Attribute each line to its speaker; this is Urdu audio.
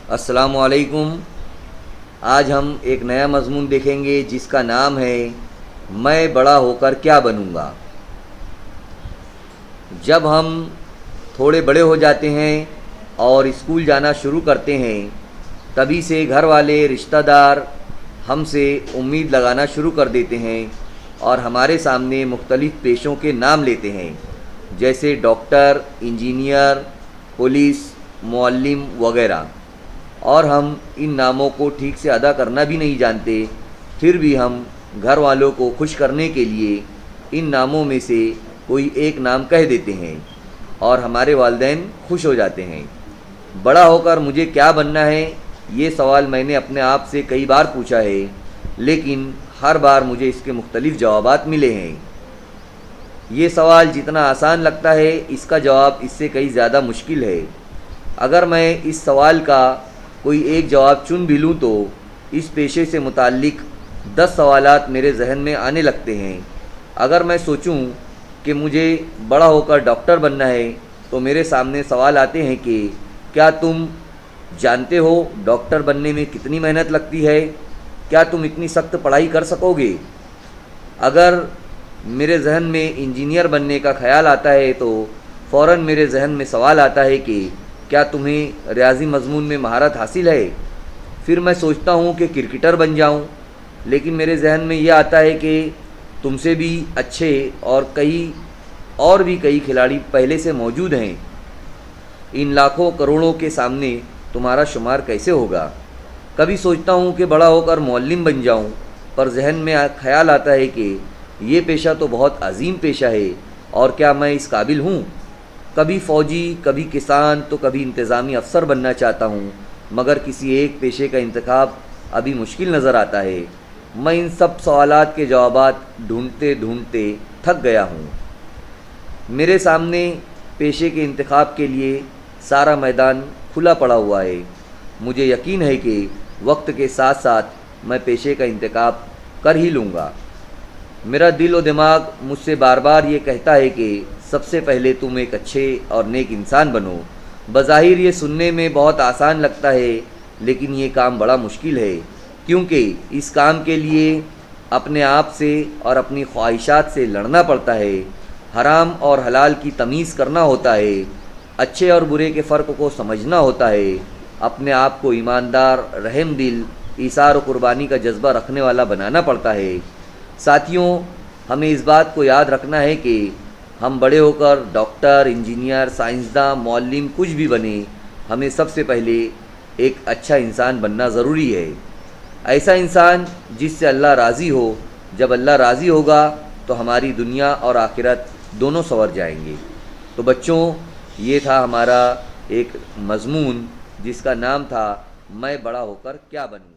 Speaker 1: السلام علیکم۔ آج ہم ایک نیا مضمون دیکھیں گے جس کا نام ہے میں بڑا ہو کر کیا بنوں گا۔ جب ہم تھوڑے بڑے ہو جاتے ہیں اور اسکول جانا شروع کرتے ہیں تبھی سے گھر والے رشتہ دار ہم سے امید لگانا شروع کر دیتے ہیں اور ہمارے سامنے مختلف پیشوں کے نام لیتے ہیں، جیسے ڈاکٹر، انجینئر، پولیس، معلم وغیرہ، اور ہم ان ناموں کو ٹھیک سے ادا کرنا بھی نہیں جانتے، پھر بھی ہم گھر والوں کو خوش کرنے کے لیے ان ناموں میں سے کوئی ایک نام کہہ دیتے ہیں اور ہمارے والدین خوش ہو جاتے ہیں۔ بڑا ہو کر مجھے کیا بننا ہے، یہ سوال میں نے اپنے آپ سے کئی بار پوچھا ہے، لیکن ہر بار مجھے اس کے مختلف جوابات ملے ہیں۔ یہ سوال جتنا آسان لگتا ہے اس کا جواب اس سے کئی زیادہ مشکل ہے۔ اگر میں اس سوال کا کوئی ایک جواب چن بھی لوں تو اس پیشے سے متعلق 10 سوالات میرے ذہن میں آنے لگتے ہیں۔ اگر میں سوچوں کہ مجھے بڑا ہو کر ڈاکٹر بننا ہے تو میرے سامنے سوال آتے ہیں کہ کیا تم جانتے ہو ڈاکٹر بننے میں کتنی محنت لگتی ہے؟ کیا تم اتنی سخت پڑھائی کر سکو گے؟ اگر میرے ذہن میں انجینئر بننے کا خیال آتا ہے تو فوراً میرے ذہن میں سوال آتا ہے کہ کیا تمہیں ریاضی مضمون میں مہارت حاصل ہے؟ پھر میں سوچتا ہوں کہ کرکٹر بن جاؤں، لیکن میرے ذہن میں یہ آتا ہے کہ تم سے بھی اچھے اور بھی کئی کھلاڑی پہلے سے موجود ہیں، ان لاکھوں کروڑوں کے سامنے تمہارا شمار کیسے ہوگا؟ کبھی سوچتا ہوں کہ بڑا ہو کر معلم بن جاؤں، پر ذہن میں خیال آتا ہے کہ یہ پیشہ تو بہت عظیم پیشہ ہے اور کیا میں اس قابل ہوں؟ کبھی فوجی، کبھی کسان، تو کبھی انتظامی افسر بننا چاہتا ہوں، مگر کسی ایک پیشے کا انتخاب ابھی مشکل نظر آتا ہے۔ میں ان سب سوالات کے جوابات ڈھونڈتے ڈھونڈتے تھک گیا ہوں۔ میرے سامنے پیشے کے انتخاب کے لیے سارا میدان کھلا پڑا ہوا ہے۔ مجھے یقین ہے کہ وقت کے ساتھ ساتھ میں پیشے کا انتخاب کر ہی لوں گا۔ میرا دل و دماغ مجھ سے بار بار یہ کہتا ہے کہ سب سے پہلے تم ایک اچھے اور نیک انسان بنو۔ بظاہر یہ سننے میں بہت آسان لگتا ہے، لیکن یہ کام بڑا مشکل ہے، کیونکہ اس کام کے لیے اپنے آپ سے اور اپنی خواہشات سے لڑنا پڑتا ہے، حرام اور حلال کی تمیز کرنا ہوتا ہے، اچھے اور برے کے فرق کو سمجھنا ہوتا ہے، اپنے آپ کو ایماندار، رحم دل، ایثار و قربانی کا جذبہ رکھنے والا بنانا پڑتا ہے۔ ساتھیوں، ہمیں اس بات کو یاد رکھنا ہے کہ ہم بڑے ہو کر ڈاکٹر، انجینئر، سائنسداں، معلم کچھ بھی بنیں، ہمیں سب سے پہلے ایک اچھا انسان بننا ضروری ہے، ایسا انسان جس سے اللہ راضی ہو۔ جب اللہ راضی ہوگا تو ہماری دنیا اور آخرت دونوں سنور جائیں گے۔ تو بچوں، یہ تھا ہمارا ایک مضمون جس کا نام تھا میں بڑا ہو کر کیا بنوں گا۔